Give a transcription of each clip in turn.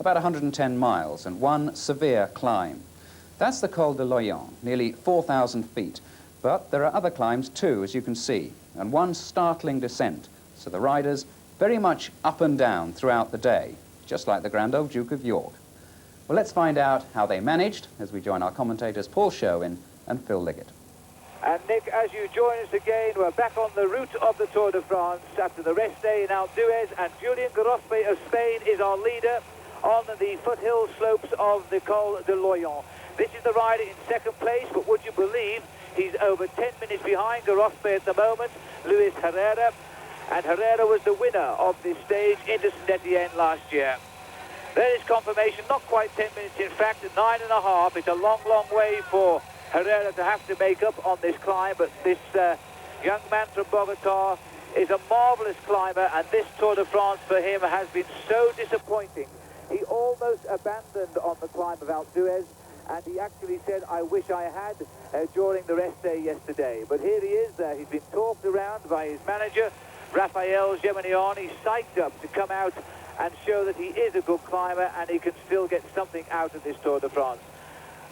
about 110 miles, and one severe climb. That's the Col de Loyans, nearly 4,000 feet. But there are other climbs too, as you can see, and one startling descent. So the riders very much up and down throughout the day, just like the Grand Old Duke of York. Well, let's find out how they managed as we join our commentators Paul Sherwin and Phil Liggett. And Nick, as you join us again, we're back on the route of the Tour de France after the rest day in Alpe d'Huez, and Julian Gorospe of Spain is our leader on the foothill slopes of the Col de Loyans. This is the rider in second place, but would you believe he's over 10 minutes behind Gorospe at the moment, Luis Herrera, and Herrera was the winner of this stage into Saint-Étienne last year. There is confirmation, not quite 10 minutes in fact, 9.5. It's a long, long way for Herrera to have to make up on this climb, but this young man from Bogota is a marvellous climber, and this Tour de France for him has been so disappointing. He almost abandoned on the climb of Alpe d'Huez, and he actually said, I wish I had during the rest day yesterday. But here he is, he's been talked around by his manager, Raphael Geminion. He's psyched up to come out and show that he is a good climber and he can still get something out of this Tour de France.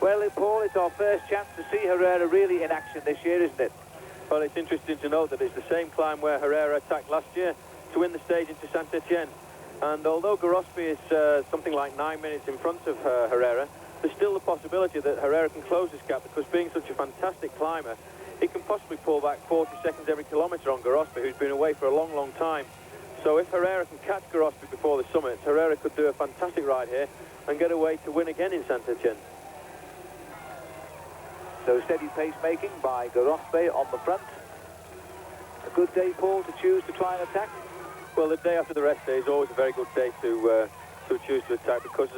Well, Paul, it's our first chance to see Herrera really in action this year, isn't it? Well, it's interesting to note that it's the same climb where Herrera attacked last year to win the stage into Saint-Étienne. And although Gorospe is something like 9 minutes in front of Herrera, there's still the possibility that Herrera can close this gap, because being such a fantastic climber, he can possibly pull back 40 seconds every kilometre on Gorospe, who's been away for a long, long time. So if Herrera can catch Gorospe before the summit, Herrera could do a fantastic ride here and get away to win again in Saint-Étienne. So steady pace-making by Gorospe on the front. A good day, Paul, to choose to try and attack? Well, the day after the rest day is always a very good day to choose to attack, because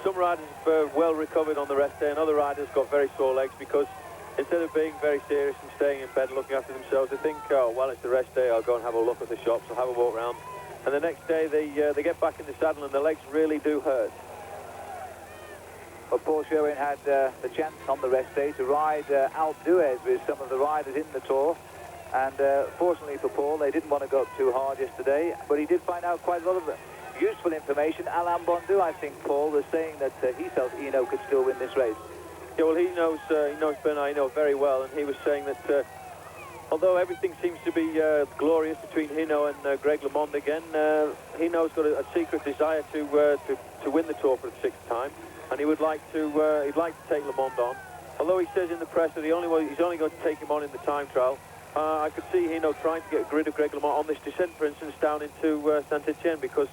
some riders have well recovered on the rest day and other riders got very sore legs, because instead of being very serious and staying in bed and looking after themselves, they think, oh, well, it's the rest day, I'll go and have a look at the shops, I'll have a walk around. And the next day they get back in the saddle and the legs really do hurt. Well, Paul Sherwin had the chance on the rest day to ride Alpe d'Huez with some of the riders in the Tour. And fortunately for Paul, they didn't want to go too hard yesterday, but he did find out quite a lot of useful information. Alain Bondu, I think, Paul, was saying that he felt Hinault could still win this race. Yeah, well, he knows Bernard Hinault very well, and he was saying that although everything seems to be glorious between Hinault and Greg LeMond again, Hinault's got a secret desire to win the Tour for the 6th time, and he would like to take LeMond on. Although he says in the press that he's only going to take him on in the time trial. I could see Hinault trying to get rid of Greg LeMond on this descent, for instance, down into Saint-Étienne, because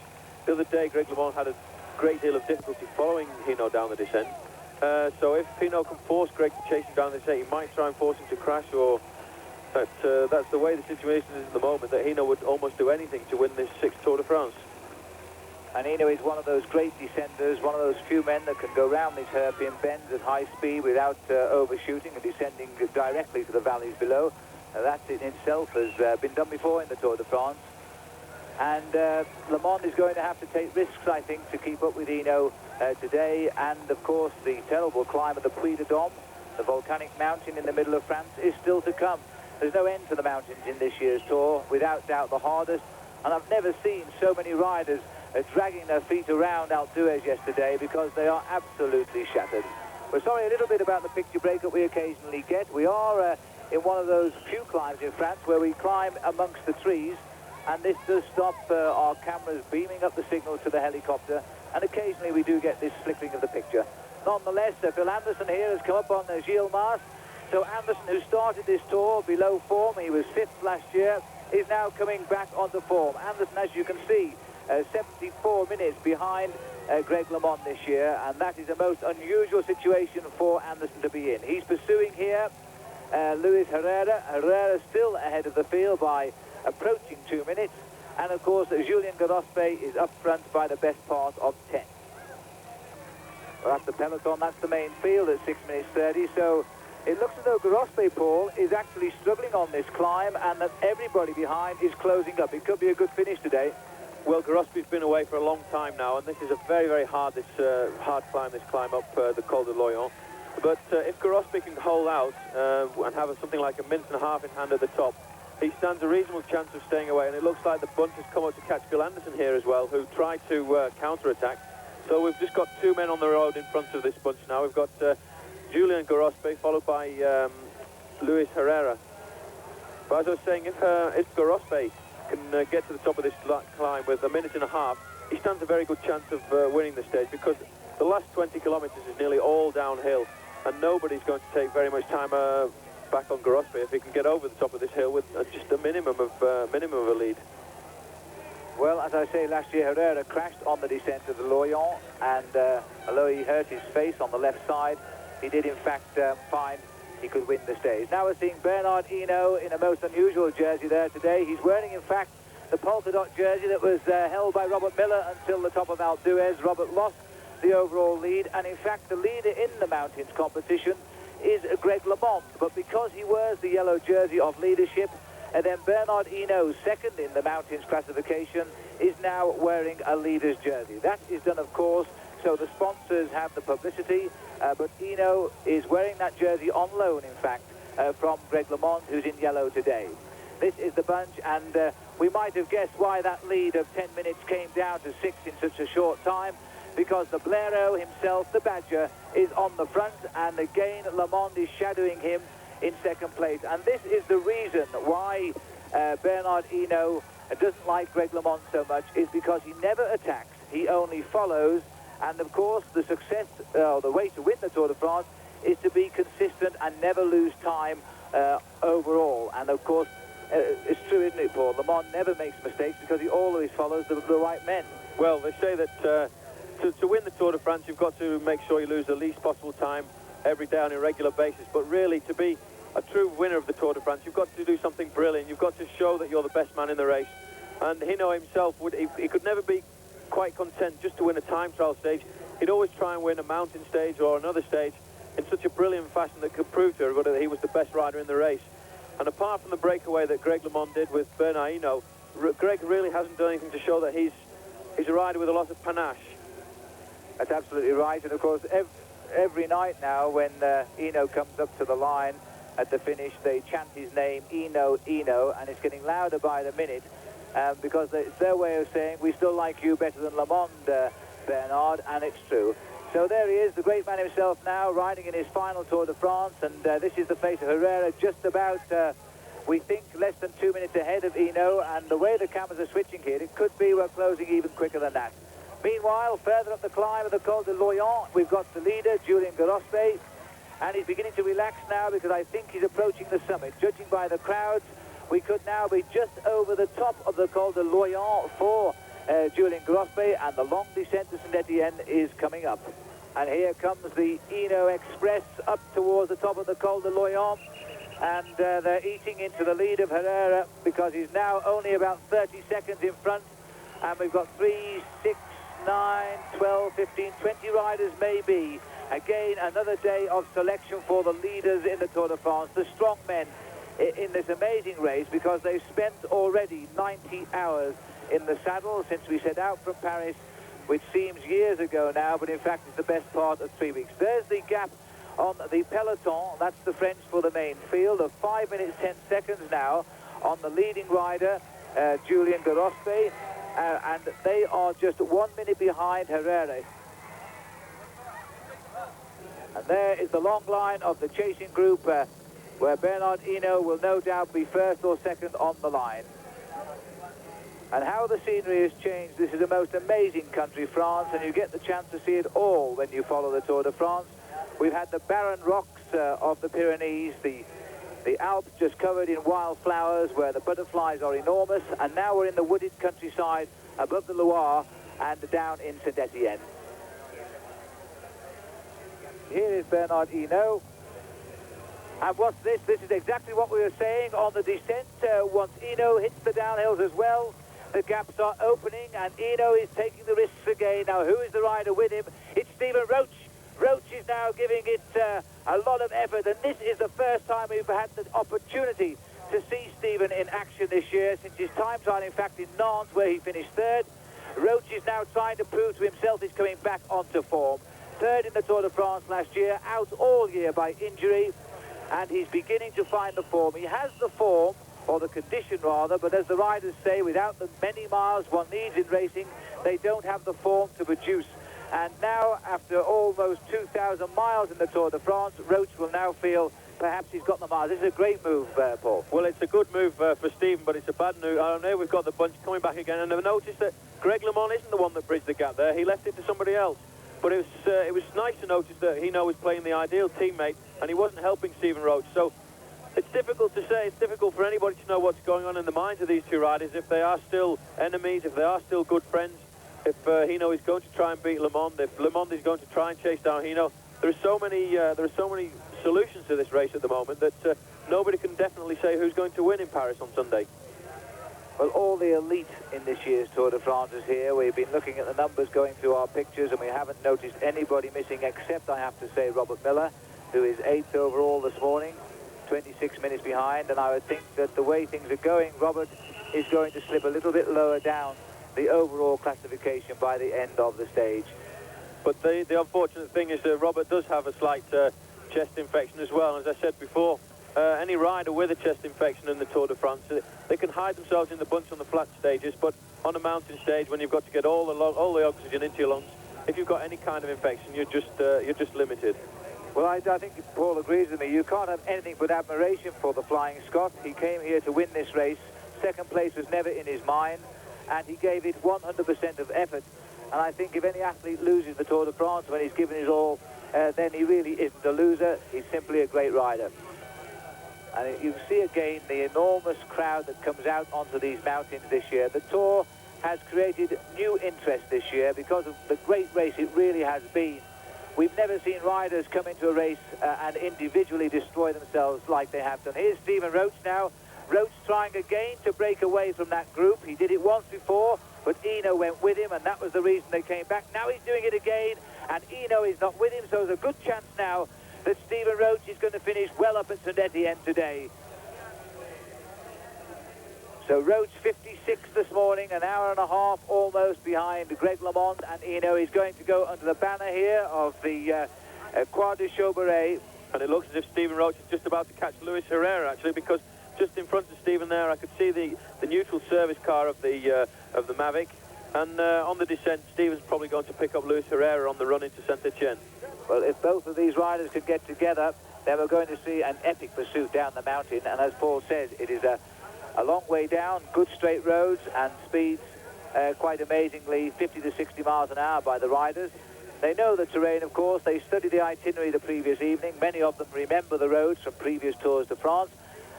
the other day Greg LeMond had a great deal of difficulty following Hinault down the descent. So if Hinault can force Greg to chase him down the descent, he might try and force him to crash, or that's the way the situation is at the moment, that Hinault would almost do anything to win this 6th Tour de France. And Hinault is one of those great descenders, one of those few men that can go round these hairpin bends at high speed without overshooting and descending directly to the valleys below. That in itself has been done before in the Tour de France. And LeMond is going to have to take risks, I think, to keep up with Hinault today. And, of course, the terrible climb of the Puy-de-Dôme, the volcanic mountain in the middle of France, is still to come. There's no end to the mountains in this year's Tour, without doubt the hardest. And I've never seen so many riders dragging their feet around Alpe d'Huez yesterday, because they are absolutely shattered. We're sorry a little bit about the picture breakup we occasionally get. We are in one of those few climbs in France where we climb amongst the trees, and this does stop our cameras beaming up the signal to the helicopter, and occasionally we do get this flickering of the picture. Nonetheless, Phil Anderson here has come up on Gilles Mars. So Anderson, who started this Tour below form, he was 5th last year, is now coming back onto form. Anderson, as you can see, 74 minutes behind Greg LeMond this year, and that is a most unusual situation for Anderson to be in. He's pursuing here Luis Herrera. Herrera still ahead of the field by approaching 2 minutes, and of course Julian Gorospe is up front by the best part of 10. Well, that's the peloton, that's the main field at 6 minutes 30, so it looks as though Gorospe, Paul, is actually struggling on this climb, and that everybody behind is closing up. It could be a good finish today. Well, Gorospe's been away for a long time now, and this is a very, very hard climb, this climb up the Col de Loyans. But if Gorospe can hold out and have something like a minute and a half in hand at the top, he stands a reasonable chance of staying away. And it looks like the bunch has come up to catch Phil Anderson here as well, who tried to counter-attack. So we've just got 2 men on the road in front of this bunch now. We've got Julian Gorospe, followed by Luis Herrera. But as I was saying, if Gorospe can get to the top of this climb with a minute and a half, he stands a very good chance of winning the stage, because the last 20 kilometres is nearly all downhill, and nobody's going to take very much time back on Gorospe if he can get over the top of this hill with just a minimum of a lead. Well, as I say, last year Herrera crashed on the descent of the Loyon, and although he hurt his face on the left side, he did in fact find he could win the stage. Now we're seeing Bernard Hinault in a most unusual jersey there today. He's wearing, in fact, the polka dot jersey that was held by Robert Miller until the top of Alpe d'Huez. Robert lost the overall lead, and in fact the leader in the mountains competition is Greg LeMond, but because he wears the yellow jersey of leadership, and then Bernard Hinault, second in the mountains classification, is now wearing a leader's jersey. That is done, of course, so the sponsors have the publicity, but Hinault is wearing that jersey on loan, in fact, from Greg LeMond, who's in yellow today. This is the bunch, and we might have guessed why that lead of 10 minutes came down to 6 in such a short time, because the Blaireau himself, the Badger, is on the front, and again LeMond is shadowing him in second place. And this is the reason why Bernard Hinault doesn't like Greg LeMond so much, is because he never attacks, he only follows. And of course the success, the way to win the Tour de France is to be consistent and never lose time overall. And of course it's true, isn't it, Paul? LeMond never makes mistakes because he always follows the right men. Well, they say that to win the Tour de France, you've got to make sure you lose the least possible time every day on a regular basis. But really, to be a true winner of the Tour de France, you've got to do something brilliant. You've got to show that you're the best man in the race. And Hinault himself, he could never be quite content just to win a time trial stage. He'd always try and win a mountain stage or another stage in such a brilliant fashion that could prove to everybody that he was the best rider in the race. And apart from the breakaway that Greg LeMond did with Bernard Hinault, Greg really hasn't done anything to show that he's a rider with a lot of panache. That's absolutely right. And of course, every night now when Hinault comes up to the line at the finish, they chant his name, Hinault, Hinault, and it's getting louder by the minute because it's their way of saying, we still like you better than LeMond, Bernard, and it's true. So there he is, the great man himself now, riding in his final Tour de France, and this is the face of Herrera, just about, we think, less than 2 minutes ahead of Hinault, and the way the cameras are switching here, it could be we're closing even quicker than that. Meanwhile, further up the climb of the Col de Loyon, we've got the leader, Julian Gorospe, and he's beginning to relax now because I think he's approaching the summit. Judging by the crowds, we could now be just over the top of the Col de Loyon for Julian Gorospe, and the long descent to Saint-Étienne is coming up. And here comes the Hinault Express up towards the top of the Col de Loyon, and they're eating into the lead of Herrera because he's now only about 30 seconds in front, and we've got 3, 6, 9, 12, 15, 20 riders maybe. Again, another day of selection for the leaders in the Tour de France, the strong men in this amazing race, because they've spent already 90 hours in the saddle since we set out from Paris, which seems years ago now, but in fact it's the best part of 3 weeks. There's the gap on the peloton, that's the French for the main field, of 5 minutes 10 seconds now on the leading rider, Julian Gorospe, and they are just 1 minute behind Herrera. And there is the long line of the chasing group, where Bernard Hinault will no doubt be first or second on the line. And how the scenery has changed. This is the most amazing country, France, and you get the chance to see it all when you follow the Tour de France. We've had the barren rocks of the Pyrenees, the Alps just covered in wildflowers where the butterflies are enormous, and now we're in the wooded countryside above the Loire and down in Saint-Étienne. Here is Bernard Hinault. And what's this? This is exactly what we were saying on the descent. Once Hinault hits the downhills as well, the gaps are opening, and Hinault is taking the risks again. Now, who is the rider with him? It's Stephen Roche. Roche is now giving it a lot of effort, and this is the first time we've had the opportunity to see Stephen in action this year since his time trial, in fact, in Nantes, where he finished third. Roche is now trying to prove to himself he's coming back onto form. Third in the Tour de France last year, out all year by injury, and he's beginning to find the form. He has the form, or the condition rather, but as the riders say, without the many miles one needs in racing, they don't have the form to produce And now, after all those 2,000 miles in the Tour de France, Roach will now feel perhaps he's got the miles. This is a great move, Paul. Well, it's a good move for Stephen, but it's a bad move. I know we've got the bunch coming back again, and I've noticed that Greg LeMond isn't the one that bridged the gap there. He left it to somebody else. But it was nice to notice that Hino was playing the ideal teammate, and he wasn't helping Stephen Roach. So it's difficult to say. It's difficult for anybody to know what's going on in the minds of these two riders, if they are still enemies, if they are still good friends, if Hino is going to try and beat LeMond, if LeMond is going to try and chase down Hino. There are so many solutions to this race at the moment that nobody can definitely say who's going to win in Paris on Sunday. Well, all the elite in this year's Tour de France is here. We've been looking at the numbers going through our pictures, and we haven't noticed anybody missing except, I have to say, Robert Miller, who is 8th overall this morning, 26 minutes behind. And I would think that the way things are going, Robert is going to slip a little bit lower down the overall classification by the end of the stage. But the unfortunate thing is that Robert does have a slight chest infection as well. As I said before, any rider with a chest infection in the Tour de France, they can hide themselves in the bunch on the flat stages, but on a mountain stage, when you've got to get all the oxygen into your lungs, if you've got any kind of infection, you're just limited. Well, I think Paul agrees with me. You can't have anything but admiration for the Flying Scot. He came here to win this race. Second place was never in his mind, and he gave it 100% of effort. And I think if any athlete loses the Tour de France when he's given his all, then he really isn't a loser. He's simply a great rider. And you see again the enormous crowd that comes out onto these mountains this year. The Tour has created new interest this year because of the great race it really has been. We've never seen riders come into a race and individually destroy themselves like they have done. Here's Stephen Roach now. Roach trying again to break away from that group. He did it once before, but Eno went with him, and that was the reason they came back. Now he's doing it again, and Eno is not with him, so there's a good chance now that Stephen Roach is going to finish well up at Saint-Étienne today. So Roach 56 this morning, an hour and a half almost behind Greg LeMond, and Eno is going to go under the banner here of the Croix de Chauberey. And it looks as if Stephen Roach is just about to catch Luis Herrera, actually, because just in front of Stephen there, I could see the neutral service car of the Mavic. And on the descent, Stephen's probably going to pick up Luis Herrera on the run into Saint-Étienne. Well, if both of these riders could get together, then we're going to see an epic pursuit down the mountain. And as Paul said, it is a long way down, good straight roads and speeds, quite amazingly, 50 to 60 miles an hour by the riders. They know the terrain, of course. They studied the itinerary the previous evening. Many of them remember the roads from previous Tours de France,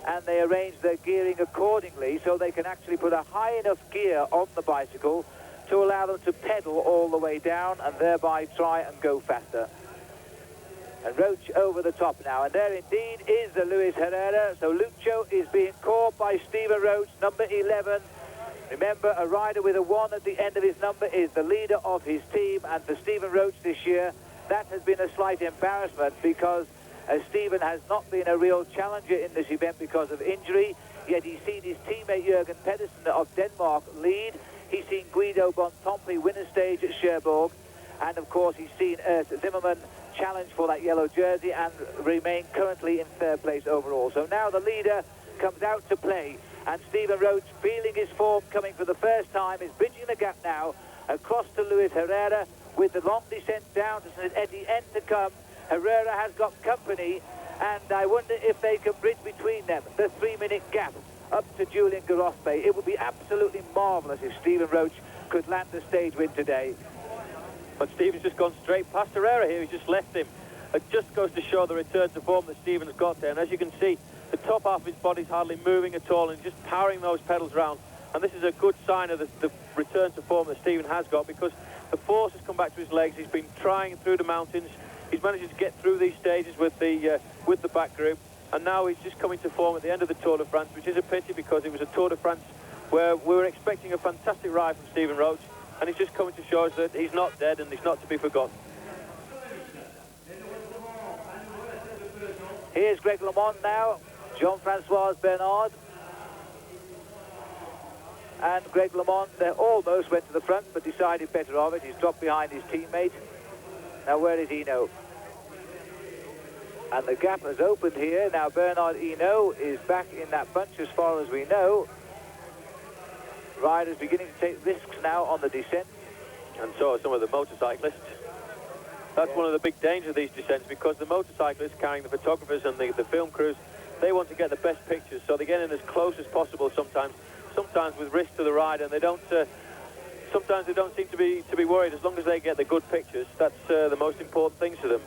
and they arrange their gearing accordingly so they can actually put a high enough gear on the bicycle to allow them to pedal all the way down and thereby try and go faster. And Roach over the top now, and there indeed is the Luis Herrera. So Lucho is being caught by Stephen Roach, number 11. Remember, a rider with a 1 at the end of his number is the leader of his team, and for Stephen Roach this year, that has been a slight embarrassment because Stephen has not been a real challenger in this event because of injury, yet he's seen his teammate Jürgen Pedersen of Denmark lead. He's seen Guido Bontempi win a stage at Cherbourg, and of course he's seen Zimmerman challenge for that yellow jersey and remain currently in third place overall. So now the leader comes out to play, and Stephen Roach, feeling his form coming for the first time, is bridging the gap now across to Luis Herrera with the long descent down to Saint-Étienne to come. Herrera has got company, and I wonder if they can bridge between them the 3-minute gap up to Julian Garospe. It would be absolutely marvellous if Stephen Roach could land the stage win today. But Stephen's just gone straight past Herrera here. He's just left him. It just goes to show the return to form that Stephen's got there. And as you can see, the top half of his body's hardly moving at all and just powering those pedals round. And this is a good sign of the return to form that Stephen has got, because the force has come back to his legs. He's been trying through the mountains. He's managed to get through these stages with the back group, and now he's just coming to form at the end of the Tour de France, which is a pity because it was a Tour de France where we were expecting a fantastic ride from Stephen Roach, and he's just coming to show us that he's not dead and he's not to be forgotten. Here's Greg LeMond now, Jean-Francois Bernard, and Greg LeMond almost went to the front but decided better of it. He's dropped behind his teammate. Now where is Eno? And the gap has opened here. Now Bernard Eno is back in that bunch as far as we know. Riders beginning to take risks now on the descent. and so are some of the motorcyclists. That's one of the big dangers of these descents, because the motorcyclists carrying the photographers and the film crews, they want to get the best pictures, so they get in as close as possible sometimes with risk to the rider, and they don't sometimes they don't seem to be worried. As long as they get the good pictures, that's the most important thing to them.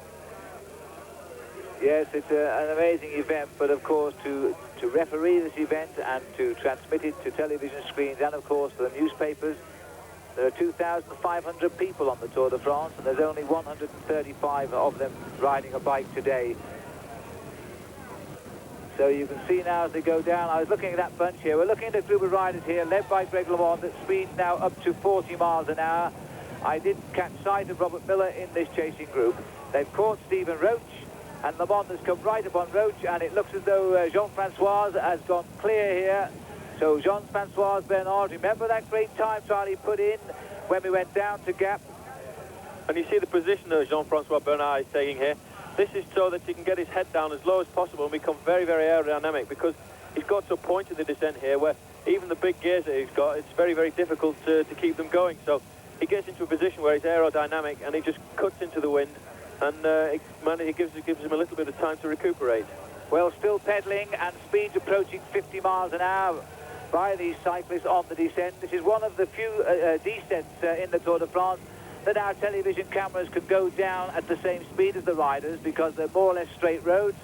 Yes, it's an amazing event, but of course to referee this event and to transmit it to television screens and of course for the newspapers, there are 2,500 people on the Tour de France, and there's only 135 of them riding a bike today. So you can see now as they go down, I was looking at that bunch here, we're looking at a group of riders here led by Greg LeMond at speeds now up to 40 miles an hour. I did catch sight of Robert Miller in this chasing group. They've caught Stephen Roach, and LeMond has come right upon Roach, and it looks as though Jean-Francois has gone clear here. So Jean-Francois Bernard, remember that great time trial he put in when we went down to Gap? And you see the position that Jean-Francois Bernard is taking here. This is so that he can get his head down as low as possible and become very, very aerodynamic, because he's got to a point in the descent here where even the big gears that he's got, it's very, very difficult to keep them going. So he gets into a position where he's aerodynamic and he just cuts into the wind, and it gives him a little bit of time to recuperate. Well, still pedaling and speeds approaching 50 miles an hour by these cyclists on the descent. This is one of the few descents in the Tour de France that our television cameras can go down at the same speed as the riders, because they're more or less straight roads,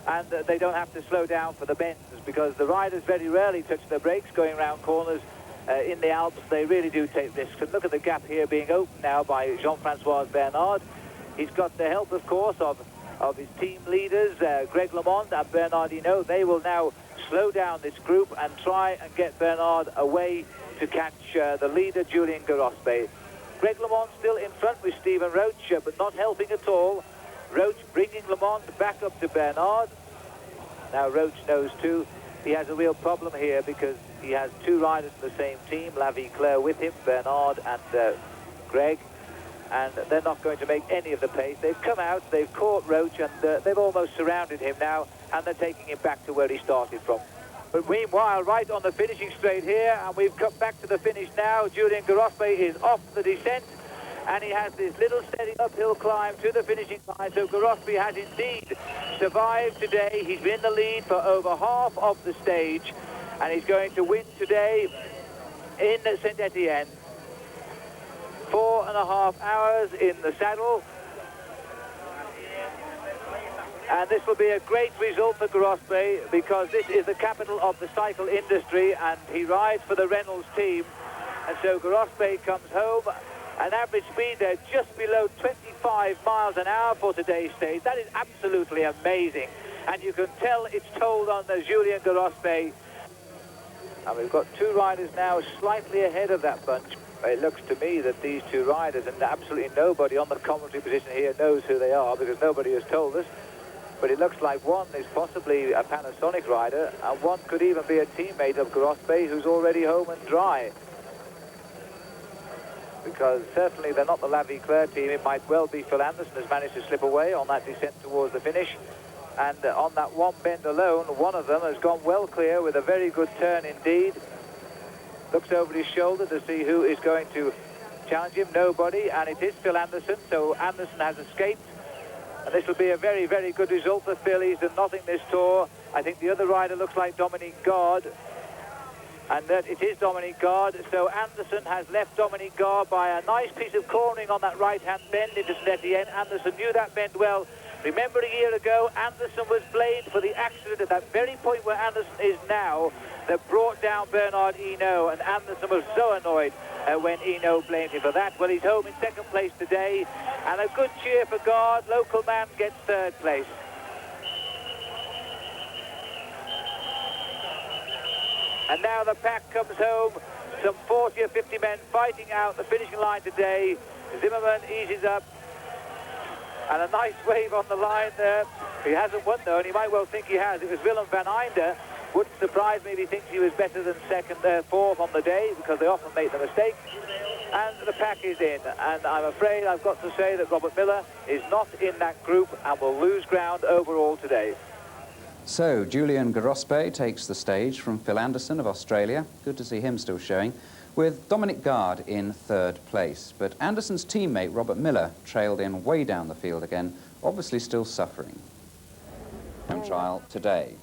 and they don't have to slow down for the bends, because the riders very rarely touch their brakes going around corners. In the Alps, they really do take risks. And look at the gap here being opened now by Jean-Francois Bernard. He's got the help, of course, of his team leaders, Greg LeMond and Bernard Hinault. They will now slow down this group and try and get Bernard away to catch the leader, Julien Garospe. Greg LeMond still in front with Stephen Roach, but not helping at all. Roach bringing LeMond back up to Bernard. Now Roach knows too he has a real problem here, because he has two riders from the same team, Lavie-Claire with him, Bernard and Greg, and they're not going to make any of the pace. They've come out, they've caught Roach, and they've almost surrounded him now, and they're taking him back to where he started from. But meanwhile, right on the finishing straight here, and we've come back to the finish now, Julien Garospe is off the descent, and he has this little steady uphill climb to the finishing line. So Garospe has indeed survived today. He's been in the lead for over half of the stage, and he's going to win today in Saint-Étienne. 4.5 hours in the saddle. And this will be a great result for Garospe, because this is the capital of the cycle industry, and he rides for the Reynolds team. And so Garospe comes home, an average speed there just below 25 miles an hour for today's stage. That is absolutely amazing. And you can tell it's told on the Julien Garospe. And we've got two riders now slightly ahead of that bunch. It looks to me that these two riders, and absolutely nobody on the commentary position here knows who they are, because nobody has told us. But it looks like one is possibly a Panasonic rider, and one could even be a teammate of Garospe who's already home and dry. Because certainly they're not the Lavie-Claire team. It might well be Phil Anderson has managed to slip away on that descent towards the finish. And on that one bend alone, one of them has gone well clear with a very good turn indeed. Looks over his shoulder to see who is going to challenge him. Nobody, and it is Phil Anderson, so Anderson has escaped. And this will be a very, very good result for Phil. He's done nothing this tour. I think the other rider looks like Dominique Gard, and that it is Dominique Gard. So Anderson has left Dominique Gard by a nice piece of cornering on that right-hand bend into Saint-Étienne. Anderson knew that bend well. Remember a year ago, Anderson was blamed for the accident at that very point where Anderson is now that brought down Bernard Hinault, and Anderson was so annoyed when Hinault blamed him for that. Well, he's home in second place today, and a good cheer for Gard. Local man gets third place. And now the pack comes home, some 40 or 50 men fighting out the finishing line today. Zimmerman eases up, and a nice wave on the line there. He hasn't won though, and he might well think he has. It was Willem van Einde. Wouldn't surprise me if he thinks he was better than fourth on the day, because they often make the mistake. And the pack is in, and I'm afraid I've got to say that Robert Miller is not in that group and will lose ground overall today. So Julien Garospe takes the stage from Phil Anderson of Australia. Good to see him still showing. with Dominic Gard in third place. But Anderson's teammate, Robert Miller, trailed in way down the field again, obviously still suffering. Home trial today.